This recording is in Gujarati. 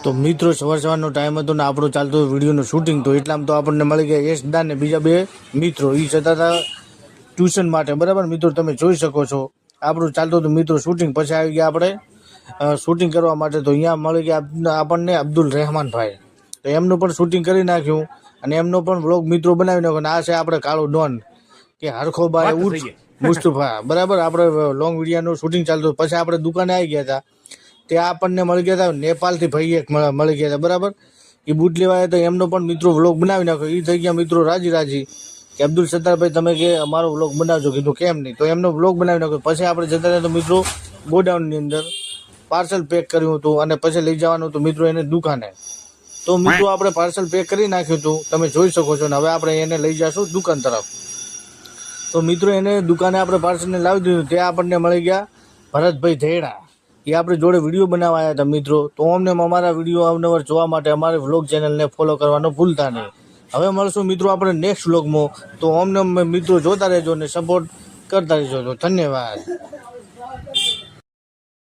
તો મિત્રો સવારનો ટાઈમ હતો ને આપણો ચાલતો વિડીયોનું શૂટિંગ, તો એટલામાં તો આપણને મળી ગયા યશદા ને બીજા બે મિત્રો. એ જતા હતા ટ્યુશન માટે, બરાબર મિત્રો તમે જોઈ શકો છો. આપણું ચાલતું હતું મિત્રો શૂટિંગ. પછી આવી ગયા આપણે શૂટિંગ કરવા માટે. તો અહીંયા મળી ગયા આપણને અબ્દુલ રહેમાન ભાઈ. તો એમનું પણ શૂટિંગ કરી નાખ્યું અને એમનો પણ વ્લોગ મિત્રો બનાવી નાખ્યો. અને આ છે આપણે કાળો ડોન કે હરખોભાઈ ઉર્ફ મુસ્તફા, બરાબર. આપણે લોંગ વિડીયોનું શૂટિંગ ચાલતું. પછી આપણે દુકાને આવી ગયા હતા. ત્યાં આપણને મળી ગયા હતા નેપાળથી ભાઈ એક મળી ગયા હતા, બરાબર. એ બૂટ લેવા આવ્યા હતા. એમનો પણ મિત્રો વ્લોગ બનાવી નાખ્યો. એ થઈ ગયા મિત્રો રાજી કે અબ્દુલ સત્તારભાઈ તમે કે અમારો વ્લોગ બનાવજો. કીધું કેમ નહીં. તો એમનો વ્લોગ બનાવી નાખ્યો. પછી આપણે જતા રહ્યા તો મિત્રો ગોડાઉનની અંદર પાર્સલ પેક કર્યું હતું અને પછી લઈ જવાનું હતું મિત્રો એને દુકાને. તો મિત્રો આપણે પાર્સલ પેક કરી નાખ્યું હતું, તમે જોઈ શકો છો. ને હવે આપણે એને લઈ જઈશું દુકાન તરફ. તો મિત્રો એને દુકાને આપણે પાર્સલને લાવી દીધું. ત્યાં આપણને મળી ગયા ભરતભાઈ ધેડા. એ આપણે જોડે વિડીયો બનાવવા આવ્યા હતા મિત્રો. તો અમને અમારા વિડીયો અવનવર જોવા માટે અમારી વ્લોગ ચેનલને ફોલો કરવાનું ભૂલતા નહીં. હવે મળશું મિત્રો આપણે નેક્સ્ટ વ્લોગમાં. તો અમને મિત્રો જોતા રહેજો અને સપોર્ટ કરતા રહેજો. તો ધન્યવાદ.